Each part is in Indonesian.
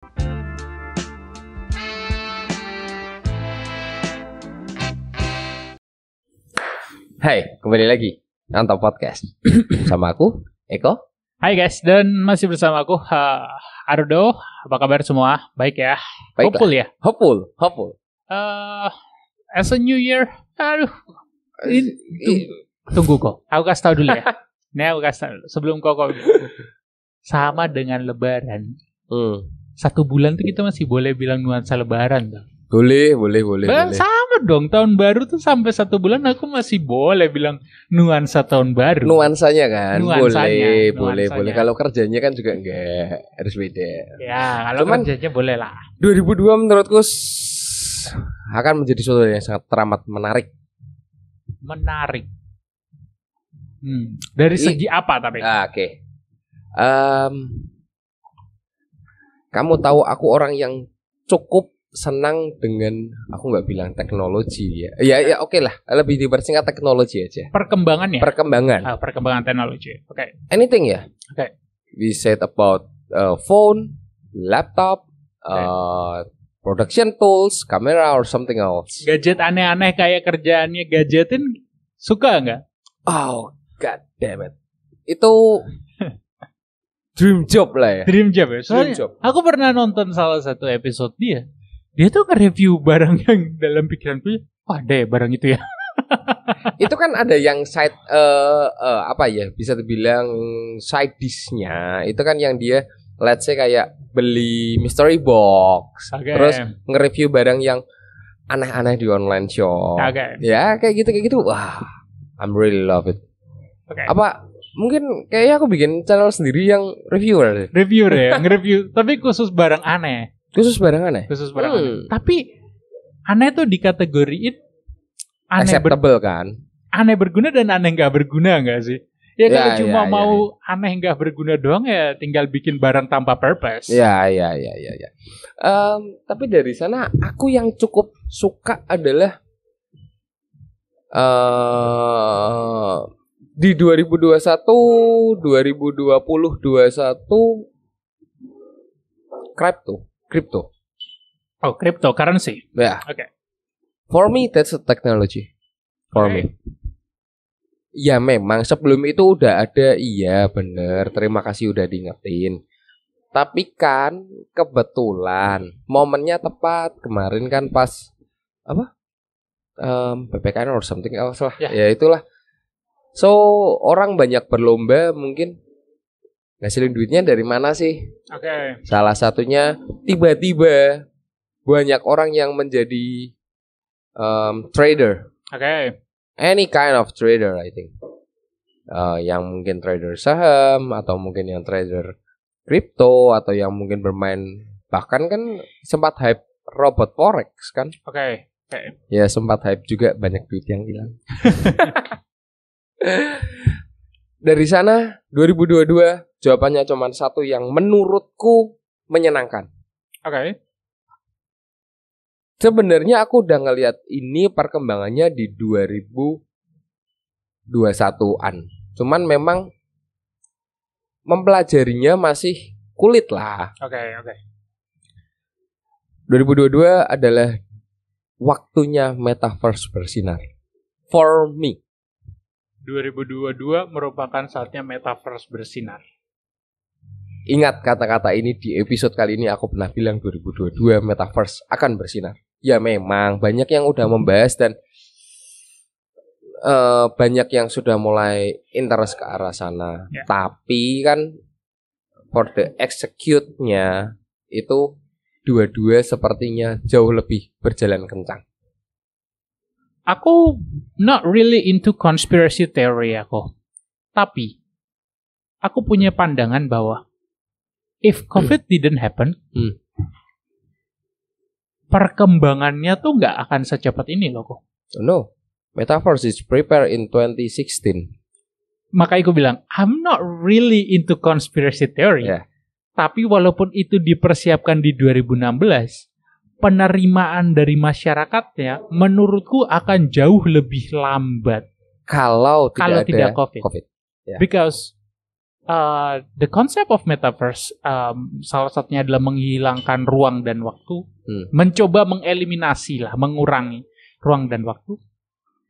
Hai, kembali lagi Nantau Podcast sama aku, Eko. Hai guys, dan masih bersama aku, Ardo. Apa kabar semua? Baik ya? Baiklah. Hopeful ya? Hopeful. As a new year, tunggu kok. Aku kasih tahu dulu ya. Ini aku kasih tahu dulu. Sebelum kok sama dengan Lebaran. 1 bulan tuh kita masih boleh bilang nuansa Lebaran tuh. Boleh. Sama dong, tahun baru tuh sampai 1 bulan aku masih boleh bilang nuansa tahun baru. Nuansanya kan, Nuansanya. boleh. Kalau kerjanya kan juga enggak, harus beda. Ya, kalau kerjanya boleh lah. 2002 menurutku akan menjadi sesuatu yang sangat teramat menarik. Dari segi apa tapi? Oke. Kamu tahu aku orang yang cukup senang dengan, aku nggak bilang teknologi ya. Ya oke lah, lebih dipersingkat teknologi aja. Perkembangan ya? Perkembangan teknologi. Oke. Anything ya? Oke. We said about phone, laptop, production tools, camera or something else. Gadget aneh-aneh kayak kerjaannya gadgetin suka nggak? Oh, god damn it. Itu dream job lah ya. Dream job ya. Soalnya aku pernah nonton salah satu episode dia. Dia tuh nge-review barang yang dalam pikiranku, ada ya barang itu ya. Itu kan ada yang side bisa dibilang side dish-nya. Itu kan yang dia let's say kayak beli mystery box, terus nge-review barang yang aneh-aneh di online shop. Ya, kayak gitu. Wah, I'm really love it. Apa mungkin kayaknya aku bikin channel sendiri yang reviewer ya, nge-review tapi khusus barang aneh. Khusus barang aneh. Tapi aneh tuh dikategoriin aneh acceptable kan? Aneh berguna dan aneh nggak berguna nggak sih? Ya kalau cuma mau aneh nggak berguna doang ya tinggal bikin barang tanpa purpose. Ya. Tapi dari sana aku yang cukup suka adalah di 2021, 2020, 2021 Crypto. Oh, cryptocurrency. Yeah. Okay. For me, that's a technology. For me. Ya memang sebelum itu udah ada, iya bener. Terima kasih udah diingetin. Tapi kan kebetulan momennya tepat kemarin kan pas apa? PPKN or something else lah. Yeah. Ya itulah. So orang banyak berlomba mungkin ngasilin duitnya dari mana sih? Oke. Salah satunya tiba-tiba banyak orang yang menjadi trader. Oke. Any kind of trader, I think. Yang mungkin trader saham atau mungkin yang trader kripto atau yang mungkin bermain, bahkan kan sempat hype robot forex kan? Oke. Ya sempat hype juga, banyak duit yang hilang. Dari sana 2022 jawabannya cuma satu yang menurutku menyenangkan. Oke. Sebenarnya aku udah ngelihat ini perkembangannya di 2021-an. Cuman memang mempelajarinya masih kulit lah. Oke. 2022 adalah waktunya metaverse bersinar. For me. 2022 merupakan saatnya metaverse bersinar. Ingat kata-kata ini di episode kali ini aku pernah bilang 2022 metaverse akan bersinar. Ya memang banyak yang udah membahas dan banyak yang sudah mulai interest ke arah sana. Yeah. Tapi kan for the execute-nya itu dua-dua sepertinya jauh lebih berjalan kencang. Aku not really into conspiracy theory aku. Tapi aku punya pandangan bahwa if COVID didn't happen, perkembangannya tuh nggak akan secepat ini loh kok. No, Metaverse is prepared in 2016. Makanya aku bilang, I'm not really into conspiracy theory. Yeah. Tapi walaupun itu dipersiapkan di 2016, penerimaan dari masyarakatnya menurutku akan jauh lebih lambat kalau tidak COVID. Yeah. Because the concept of metaverse salah satunya adalah menghilangkan ruang dan waktu, mencoba mengeliminasi lah, mengurangi ruang dan waktu.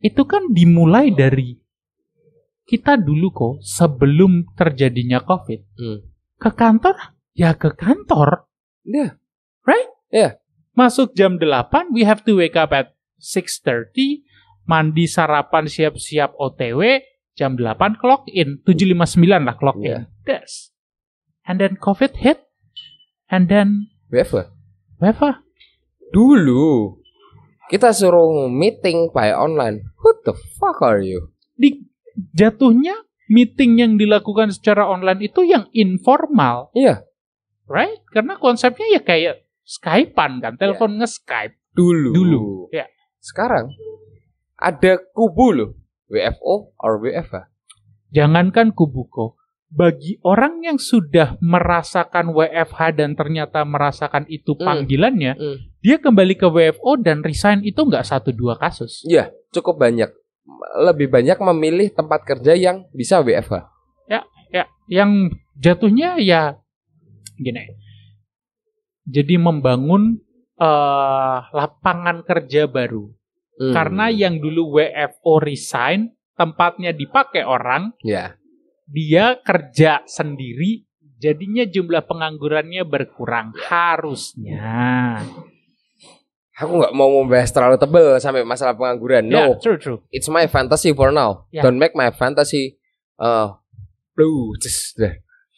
Itu kan dimulai dari kita dulu kok sebelum terjadinya COVID. Ke kantor, ya ke kantor. Yeah. Right? Yeah. Masuk jam 8, we have to wake up at 6:30, mandi, sarapan, siap-siap OTW, jam 8 clock in, 7:59 lah clock in. Yes. And then COVID hit, and then WFH. Dulu kita suruh meeting by online. What the fuck are you? Jatuhnya meeting yang dilakukan secara online itu yang informal. Iya. Right? Karena konsepnya ya kayak Skype-an kan, telepon nge-Skype. Dulu. Ya. Sekarang ada kubu loh, WFO or WFH. Jangankan kubu kok. Bagi orang yang sudah merasakan WFH dan ternyata merasakan itu panggilannya, dia kembali ke WFO dan resign itu nggak 1-2 kasus. Iya, cukup banyak. Lebih banyak memilih tempat kerja yang bisa WFH. Ya, yang jatuhnya ya gini. Jadi membangun lapangan kerja baru. Karena yang dulu WFO resign, tempatnya dipakai orang. Dia kerja sendiri, jadinya jumlah penganggurannya berkurang. Harusnya. Aku nggak mau membahas terlalu tebal sampai masalah pengangguran. No, true. It's my fantasy for now. Don't make my fantasy blue.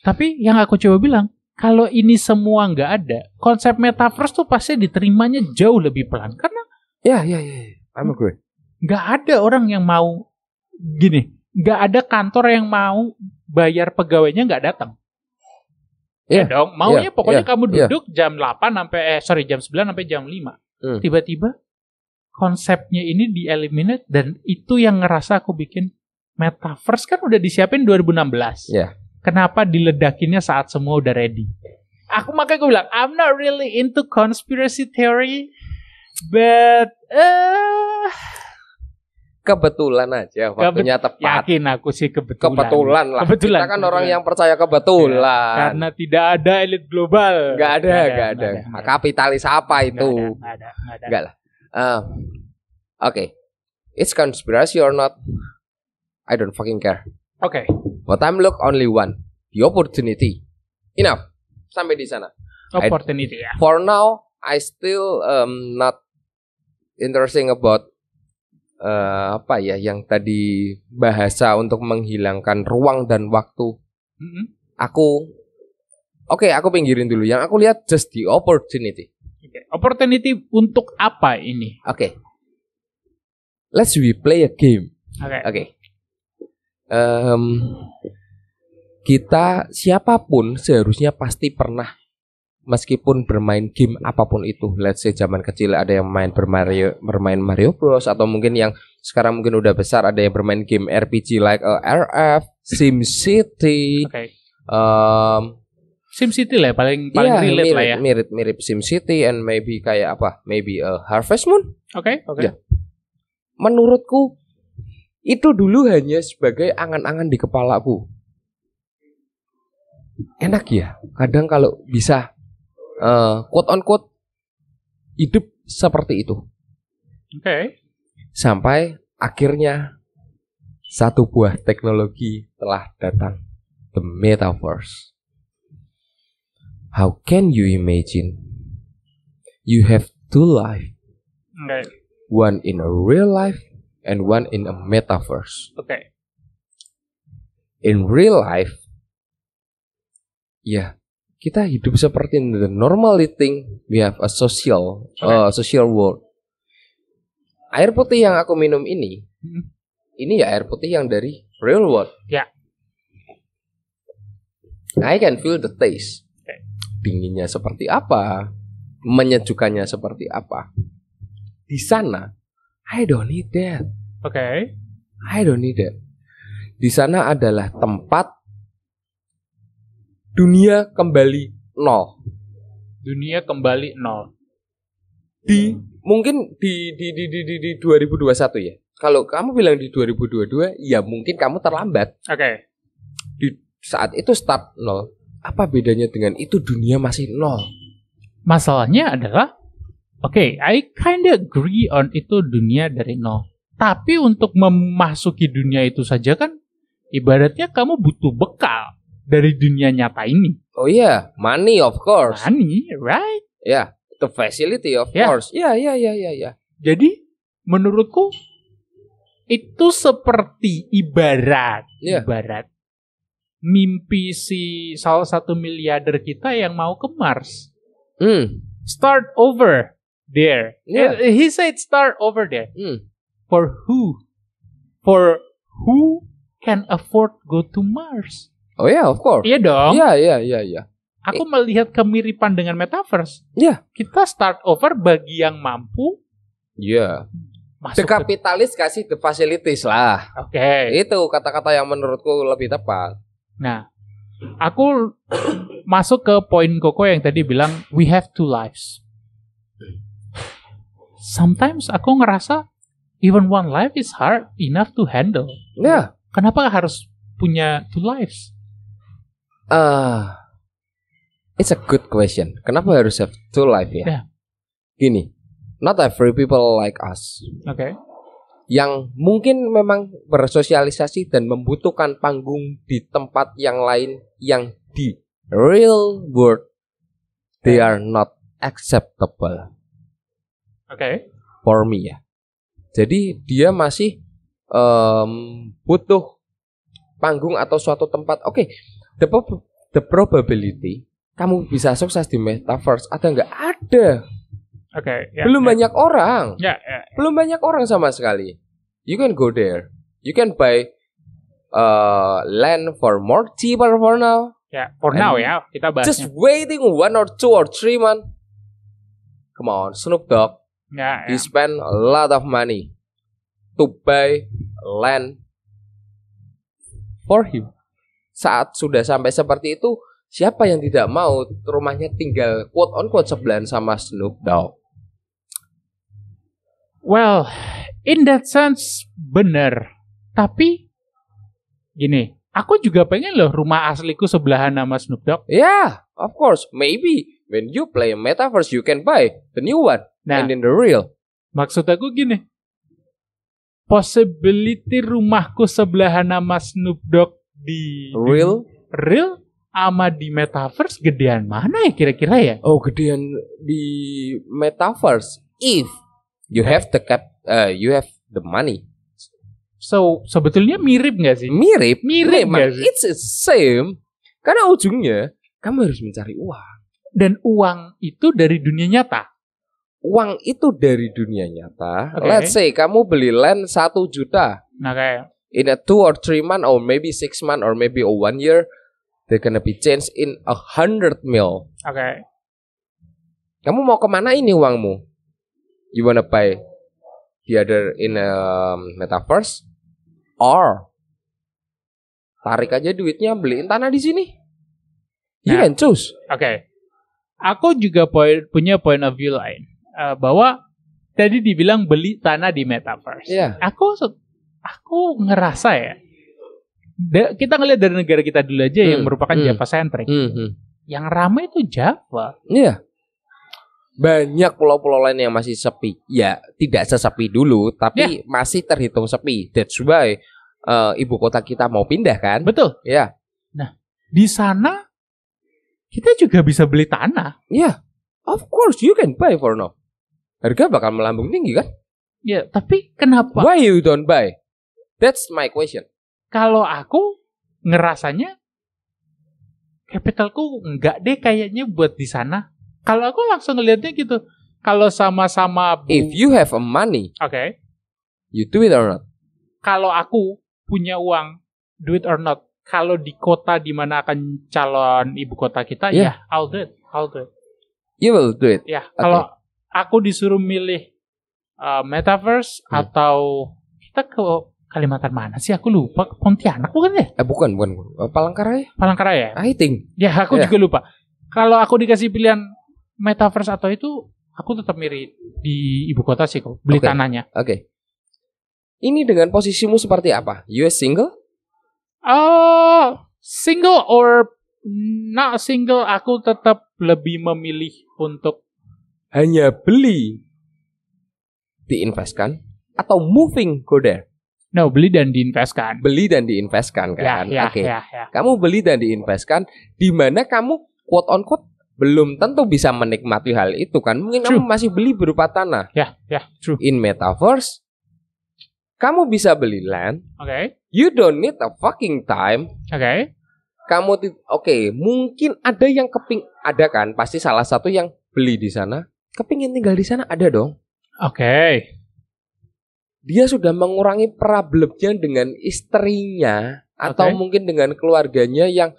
Tapi yang aku coba bilang, kalau ini semua nggak ada, konsep metaverse tuh pasti diterimanya jauh lebih pelan. Karena I'm agree. Nggak ada orang yang mau gini. Nggak ada kantor yang mau bayar pegawainya nggak datang. Ya dong, maunya pokoknya kamu duduk jam 8 jam 9 sampai jam 5. Tiba-tiba konsepnya ini di-eliminate dan itu yang ngerasa aku bikin metaverse kan udah disiapin 2016. Kenapa diledakinnya saat semua udah ready? Makanya aku bilang, I'm not really into conspiracy theory, but kebetulan aja waktunya tepat. Yakin aku sih kebetulan lah. Kita kan orang yang percaya kebetulan. Karena tidak ada elit global. Gak ada. Kapitalis apa itu? Gak lah. Okay. It's conspiracy or not? I don't fucking care. Okay. But I'm look only one. The opportunity. Enough. Sampai di sana. Opportunity ya. For now, I still not interesting about yang tadi bahasa untuk menghilangkan ruang dan waktu. Aku pinggirin dulu. Yang aku lihat just the opportunity. Opportunity untuk apa ini? Let's play a game. Kita siapapun seharusnya pasti pernah, meskipun bermain game apapun itu. Let's say zaman kecil ada yang bermain Mario Bros, atau mungkin yang sekarang mungkin udah besar ada yang bermain game RPG like RF, SimCity. SimCity lah paling relate lah ya. Mirip SimCity and maybe kayak Maybe Harvest Moon. Menurutku itu dulu hanya sebagai angan-angan di kepalaku. Enak ya, kadang kalau bisa quote on quote hidup seperti itu. Sampai akhirnya satu buah teknologi telah datang, the metaverse. How can you imagine? You have two life. One in a real life and one in a metaverse. In real life, kita hidup seperti the normal thing. We have a social world. Air putih yang aku minum ini ya air putih yang dari real world. I can feel the taste. Dinginnya seperti apa, menyejukkannya seperti apa. Di sana, I don't need that. I don't need that. Di sana adalah tempat dunia kembali nol. Mungkin di 2021 ya. Kalau kamu bilang di 2022, ya mungkin kamu terlambat. saat itu start nol, apa bedanya dengan itu dunia masih nol? Masalahnya adalah, I kinda agree on itu dunia dari nol. Tapi untuk memasuki dunia itu saja kan, ibaratnya kamu butuh bekal dari dunia nyata ini. Oh iya, money of course. Money, right? Ya, the facility of course. Ya. Jadi menurutku itu seperti ibarat mimpi si salah satu miliarder kita yang mau ke Mars. Start over there. He said start over there. For who? For who can afford go to Mars? Oh ya, of course. Iya dong. Iya. Aku melihat kemiripan dengan metaverse. Iya. Kita start over bagi yang mampu. Iya. The kapitalis kasih the facilities lah. Oke. Itu kata-kata yang menurutku lebih tepat. Nah, aku masuk ke poin Koko yang tadi bilang we have two lives. Sometimes aku ngerasa even one life is hard enough to handle. Yeah. Kenapa harus punya two lives? It's a good question. Kenapa harus have two lives ya? Yeah. Gini, not every people like us. Okay. Yang mungkin memang bersosialisasi dan membutuhkan panggung di tempat yang lain yang di real world they are not acceptable. Okay. For me ya. Jadi dia masih butuh panggung atau suatu tempat. Oke, the probability kamu bisa sukses di metaverse ada nggak? Ada. Belum banyak orang. Belum banyak orang sama sekali. You can go there. You can buy land for more cheaper for now. For now ya, kita bahasnya. Just waiting 1 or 2 or 3 months. Come on, Snoop Dogg. He spend a lot of money to buy land for him. Saat sudah sampai seperti itu, siapa yang tidak mau rumahnya tinggal quote on quote sebelahan sama Snoop Dogg? Well, in that sense bener. Tapi gini, aku juga pengen loh rumah asliku sebelahan sama Snoop Dogg. Yeah, of course. Maybe when you play metaverse you can buy the new one and in the real. Maksud aku gini, possibility rumahku sebelahan sama Snoop Dogg di real sama di metaverse gedean mana ya kira-kira ya? Oh, gedean di metaverse if you have the you have the money. So sebetulnya mirip nggak sih? Mirip nggak sih? It's the same. Karena ujungnya kamu harus mencari uang. Dan uang itu dari dunia nyata. Uang itu dari dunia nyata. Okay. Let's say kamu beli land 1 juta. In a 2 or 3 month or maybe 6 month or maybe a 1 year, they're gonna be changed in 100 mil. Kamu mau kemana ini uangmu? You wanna buy the other in a metaverse or tarik aja duitnya beliin tanah di sini? You can choose. Aku juga punya point of view lain. Bahwa tadi dibilang beli tanah di metaverse. Aku ngerasa ya. Kita ngelihat dari negara kita dulu aja yang merupakan Java centric. Yang ramai itu Java. Banyak pulau-pulau lain yang masih sepi. Ya, tidak sesepi dulu, tapi masih terhitung sepi. That's why ibu kota kita mau pindah kan? Betul. Ya. Nah, di sana kita juga bisa beli tanah. Of course you can buy for now. Harga bakal melambung tinggi kan? Tapi kenapa? Why you don't buy? That's my question. Kalau aku ngerasanya capitalku enggak deh kayaknya buat di sana. Kalau aku langsung ngelihatnya gitu. Kalau sama-sama if you have a money, you do it or not? Kalau aku punya uang, do it or not. Kalau di kota di mana akan calon ibu kota kita, I'll do it. You will do it. Kalau aku disuruh milih metaverse atau kita ke Kalimantan mana sih? Aku lupa. Pontianak bukan ya? Bukan. Palangkaraya. I think. Aku juga lupa. Kalau aku dikasih pilihan metaverse atau itu, aku tetap milih di ibu kota sih kok. Beli tanahnya. Ini dengan posisimu seperti apa? You single? Single or not single, aku tetap lebih memilih untuk hanya beli, diinvestkan, atau moving go there. No, beli dan diinvestkan. Beli dan diinvestkan kan? Oke. Kamu beli dan diinvestkan, di mana kamu quote on quote belum tentu bisa menikmati hal itu kan? Mungkin True. kamu masih beli berupa tanah. True. In metaverse, kamu bisa beli land. Oke. You don't need a fucking time. Oke. Kamu mungkin ada yang ada kan? Pasti salah satu yang beli di sana, kepingin tinggal di sana, ada dong. Oke. Dia sudah mengurangi problemnya dengan istrinya atau mungkin dengan keluarganya yang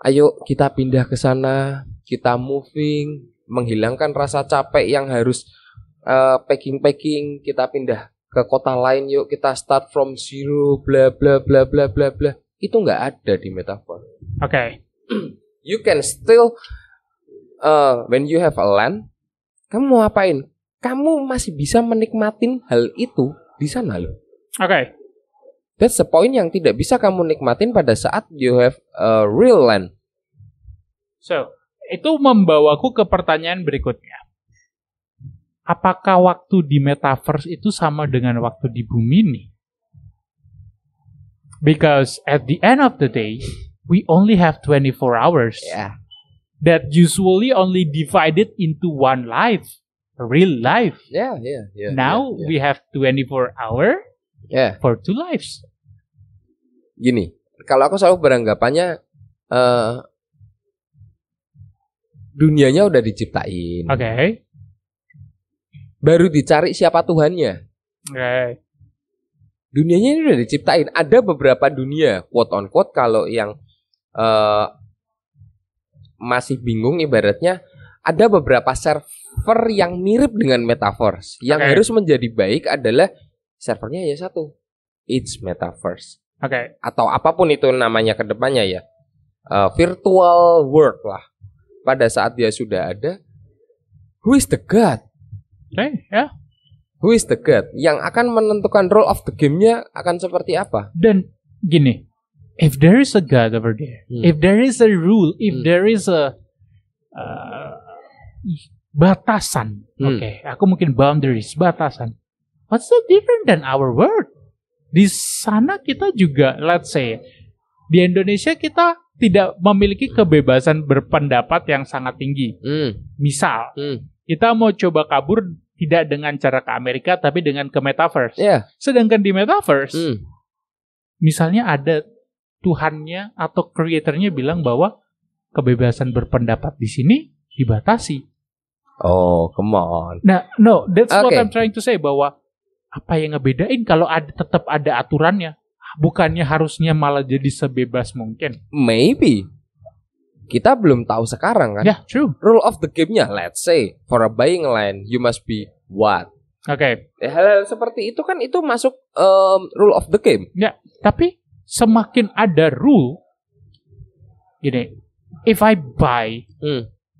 ayo kita pindah ke sana, kita moving, menghilangkan rasa capek yang harus packing, kita pindah ke kota lain, yuk kita start from zero, bla bla bla bla bla bla. Itu nggak ada di metaverse. Oke. You can still when you have a land, kamu mau apain? Kamu masih bisa menikmatin hal itu di sana loh. Oke. That's the point yang tidak bisa kamu nikmatin pada saat you have a real land. So, itu membawaku ke pertanyaan berikutnya. Apakah waktu di metaverse itu sama dengan waktu di bumi ini? Because at the end of the day, we only have 24 hours. Yeah. That usually only divided into one life, a real life. Yeah. Now we have 24 hours for 2 lives. Gini, kalau aku selalu beranggapannya dunianya udah diciptain. Oke. Baru dicari siapa Tuhannya. Oke. Dunianya ini udah diciptain. Ada beberapa dunia, quote on quote, kalau yang masih bingung ibaratnya, ada beberapa server yang mirip dengan metaverse. Yang harus menjadi baik adalah servernya ya satu, it's metaverse. Atau apapun itu namanya ke depannya ya, virtual world lah. Pada saat dia sudah ada, who is the God? Who is the God? Yang akan menentukan role of the game-nya akan seperti apa? Dan gini, if there is a God over there, if there is a rule, if there is a batasan, aku mungkin boundaries, batasan. What's so different than our world? Di sana kita juga, let's say, di Indonesia kita tidak memiliki kebebasan berpendapat yang sangat tinggi. Misal, kita mau coba kabur tidak dengan cara ke Amerika, tapi dengan ke metaverse. Sedangkan di metaverse, misalnya ada Tuhannya atau creatornya bilang bahwa kebebasan berpendapat di sini dibatasi. Oh, come on. Nah, no, that's what I'm trying to say, bahwa apa yang ngebedain kalau tetap ada aturannya, bukannya harusnya malah jadi sebebas mungkin. Maybe. Kita belum tahu sekarang kan. Yeah, true. Rule of the game-nya, let's say, for a buying land, you must be what? Hal-hal seperti itu kan itu masuk rule of the game. Ya, tapi semakin ada rule, gini, if I buy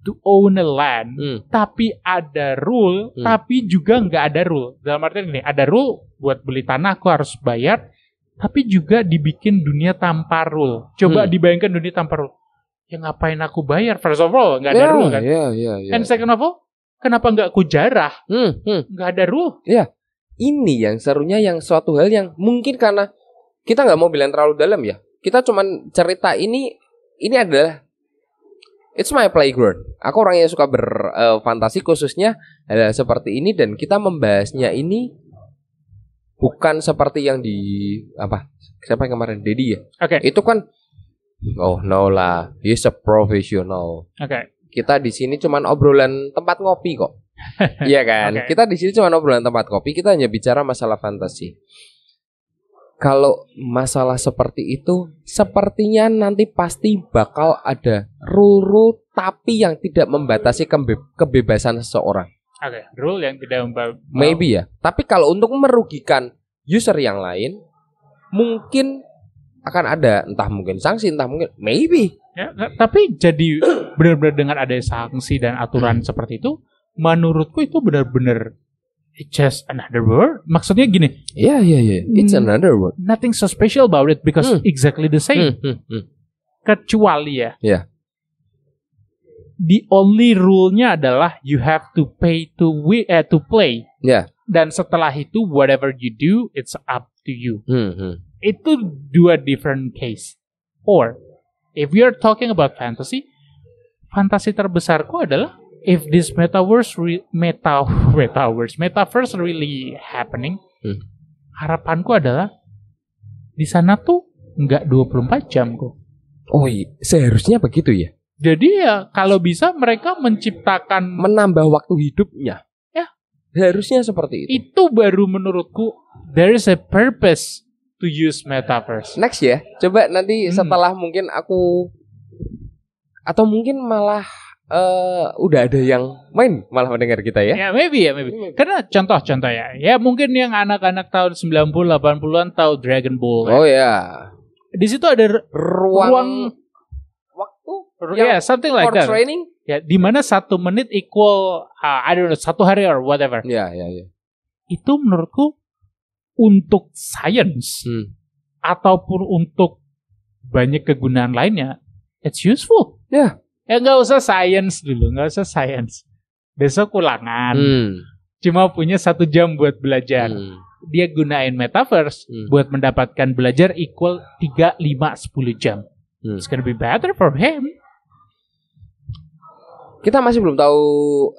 to own a land, tapi ada rule, tapi juga nggak ada rule. Dalam artian gini, ada rule buat beli tanah aku harus bayar, tapi juga dibikin dunia tanpa rule. Coba dibayangkan dunia tanpa rule. Ya ngapain aku bayar? First of all, nggak ada rule kan? And second of all, kenapa nggak aku jarah? Nggak ada rule. Ini yang serunya, yang suatu hal yang mungkin karena kita nggak mau bilang terlalu dalam ya. Kita cuman cerita ini adalah it's my playground. Aku orang yang suka berfantasi khususnya adalah seperti ini, dan kita membahasnya ini bukan seperti yang di siapa yang kemarin Dedi ya? Itu kan oh no lah, he's a professional. Kita di sini cuman obrolan tempat ngopi kok. Iya kan? Kita di sini cuman obrolan tempat kopi, kita hanya bicara masalah fantasi. Kalau masalah seperti itu, sepertinya nanti pasti bakal ada rule tapi yang tidak membatasi kebebasan seseorang. Rule yang tidak membatasi. Maybe ya. Tapi kalau untuk merugikan user yang lain, mungkin akan ada, entah mungkin sanksi, entah mungkin maybe. Ya, tapi jadi benar-benar dengan ada sanksi dan aturan seperti itu, menurutku itu benar-benar it's just another word. Maksudnya gini. Yeah. It's another word. Nothing so special about it because exactly the same. Kecuali ya. Yeah. The only rule-nya adalah you have to pay to play. Yeah. Dan setelah itu whatever you do, it's up to you. Itu dua different case. Or if we are talking about fantasy terbesarku adalah if this metaverse really happening, harapanku adalah di sana tuh nggak 24 jam kok. Oh iya, seharusnya begitu ya. Jadi ya kalau bisa mereka menambah waktu hidupnya. Ya, harusnya seperti itu. Itu baru menurutku there is a purpose to use metaverse. Next ya. Coba nanti setelah mungkin aku atau mungkin malah udah ada yang main malah mendengar kita ya. Ya, maybe. Karena contoh ya. Ya mungkin yang anak-anak tahun 90 80-an tahu Dragon Ball. Oh ya. Di situ ada ruang waktu, something like that. Training. Ya, di mana 1 menit equal, I don't know, 1 hari or whatever. Ya. Itu menurutku untuk science ataupun untuk banyak kegunaan lainnya, it's useful. Ya. Nggak usah science dulu, nggak usah science. Besok ulangan. Cuma punya 1 jam buat belajar. Dia gunain metaverse buat mendapatkan belajar equal 3, 5, 10 jam. It's gonna be better for him. Kita masih belum tahu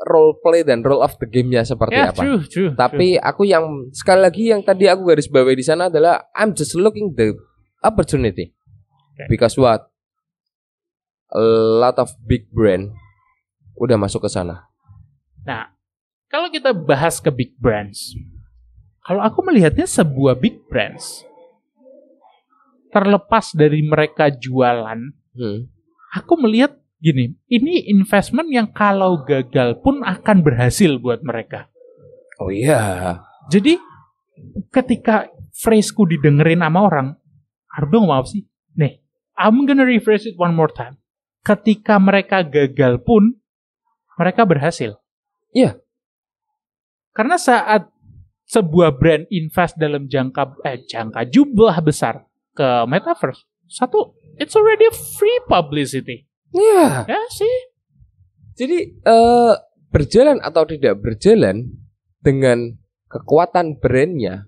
role play dan role of the game-nya seperti apa. True. Tapi aku yang sekali lagi yang tadi aku garis bawahi di sana adalah I'm just looking the opportunity. Okay. Because what? A lot of big brand udah masuk ke sana. Nah, kalau kita bahas ke big brands, kalau aku melihatnya sebuah big brands, terlepas dari mereka jualan, aku melihat gini, ini investment yang kalau gagal pun akan berhasil buat mereka. Oh iya. Jadi ketika phraseku didengerin sama orang, Ardo maaf sih, nih, I'm gonna rephrase it one more time. Ketika mereka gagal pun, mereka berhasil. Iya. Karena saat sebuah brand invest dalam jangka jumlah besar ke metaverse, satu, it's already a free publicity. Iya. Ya sih. Jadi berjalan atau tidak berjalan dengan kekuatan brandnya,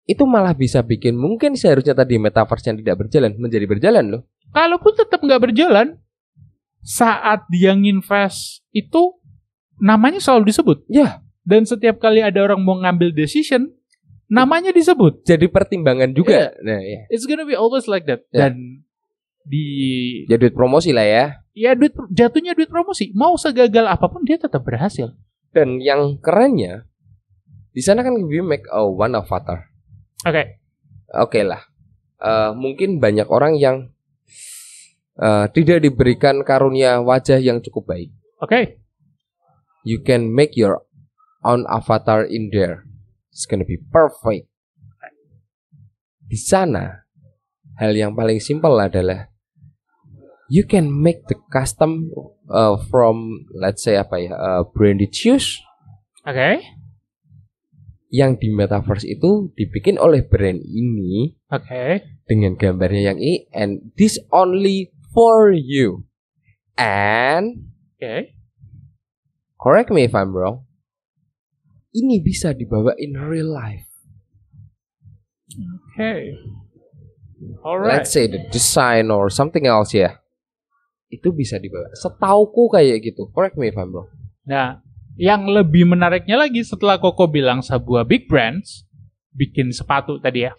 itu malah bisa bikin mungkin seharusnya tadi metaverse yang tidak berjalan menjadi berjalan loh. Kalaupun tetap nggak berjalan, saat dia nginvest itu namanya selalu disebut. Ya. Dan setiap kali ada orang mau ngambil decision, namanya disebut. Jadi pertimbangan juga. Yeah. Nah, yeah. It's gonna be always like that. Yeah. Dan ya duit promosi lah ya. Ya jatuhnya duit promosi. Mau segagal apapun dia tetap berhasil. Dan yang kerennya di sana kan we make one avatar. Oke lah. Mungkin banyak orang yang tidak diberikan karunia wajah yang cukup baik. You can make your own avatar in there. It's gonna be perfect. Di sana hal yang paling simpel adalah you can make the custom from let's say branded shoes. Yang di metaverse itu dibikin oleh brand ini. Dengan gambarnya yang ini, and this only for you. And correct me if I'm wrong. Ini bisa dibawa in real life. Alright. Let's say the design or something else ya. Itu bisa dibawa. Setauku kayak gitu. Correct me if I'm wrong. Nah, yang lebih menariknya lagi setelah Koko bilang sebuah big brands bikin sepatu tadi ya.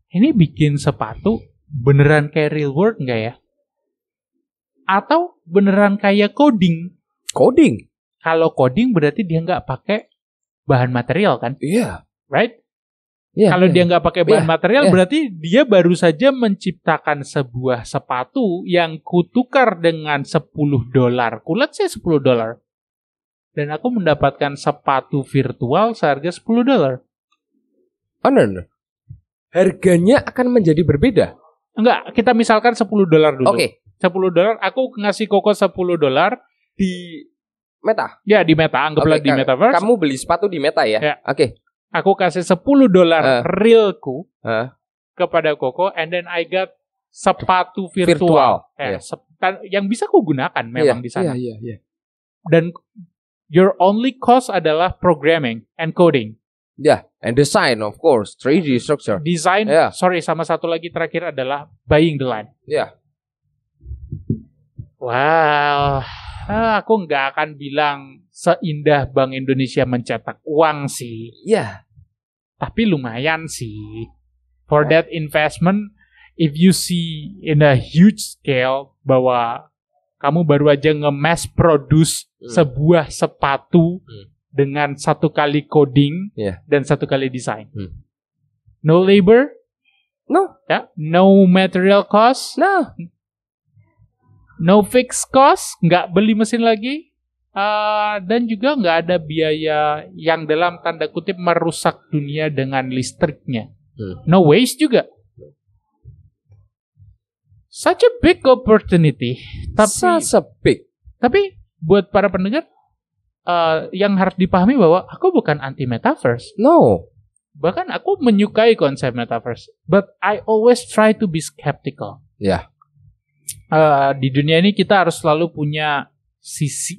Ini bikin sepatu beneran kayak real world nggak ya? Atau beneran kayak coding? Coding? Kalau coding berarti dia nggak pakai bahan material kan? Iya. Right? Kalau dia nggak pakai bahan material, berarti dia baru saja menciptakan sebuah sepatu yang kutukar dengan $10. Let's say $10. Dan aku mendapatkan sepatu virtual seharga $10. Oh, no. Harganya akan menjadi berbeda. Enggak, kita misalkan $10 dulu. $10, aku ngasih Koko $10 di Meta. Ya, di Meta, anggaplah di Metaverse. Kamu beli sepatu di Meta ya? Aku kasih $10 realku kepada Koko, and then I got sepatu virtual. Yang bisa kau gunakan memang di sana. Dan your only cost adalah programming and coding. And design of course, 3D structure. Design, sama satu lagi terakhir adalah buying the land. Wow, aku nggak akan bilang seindah Bank Indonesia mencetak uang sih. Tapi lumayan sih. For that investment, if you see in a huge scale bahwa kamu baru aja nge-mass produce sebuah sepatu dengan 1 kali coding dan 1 kali design. No labor? No. No material cost? No. No fixed cost? Nggak beli mesin lagi? Dan juga nggak ada biaya yang dalam tanda kutip merusak dunia dengan listriknya. No waste juga. Such a big opportunity. Tapi buat para pendengar yang harus dipahami bahwa aku bukan anti metaverse. No. Bahkan aku menyukai konsep metaverse. But I always try to be skeptical. Di dunia ini kita harus selalu punya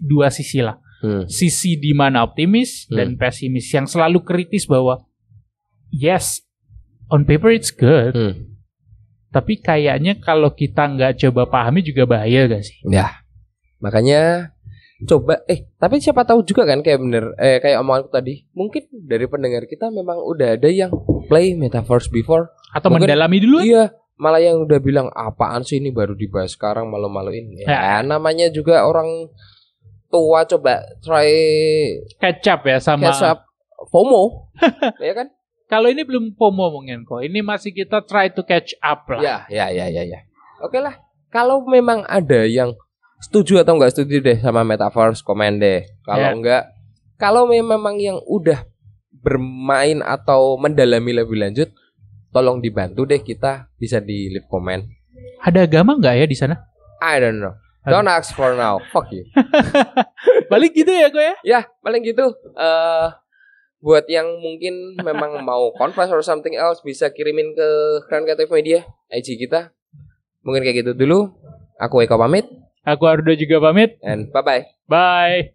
dua sisi lah. Sisi di mana optimis dan pesimis, yang selalu kritis bahwa yes, on paper it's good. Tapi kayaknya kalau kita nggak coba pahami juga bahaya gak sih? Makanya coba tapi siapa tahu juga kan kayak bener kayak omonganku tadi, mungkin dari pendengar kita memang udah ada yang play metaverse before atau mungkin mendalami dulu. Malah yang udah bilang apaan sih ini baru dibahas sekarang, malu-maluin. Namanya juga orang tua, coba try catch up sama FOMO. Ya kan? Kalau ini belum FOMO mungkin kok. Ini masih kita try to catch up lah. Ya. Oke lah. Kalau memang ada yang setuju atau nggak setuju deh sama metaverse, komen deh. Kalau enggak, kalau memang yang udah bermain atau mendalami lebih lanjut, tolong dibantu deh, kita bisa di leave comment. Ada agama nggak ya di sana? I don't know. Don't ask for now. Fuck you. Paling gitu ya kok ya? Ya, paling gitu. Buat yang mungkin memang mau confess or something else, bisa kirimin ke Keren Kreatif Media, IG kita. Mungkin kayak gitu dulu. Aku Eko pamit. Aku Ardo juga pamit. And bye-bye. Bye.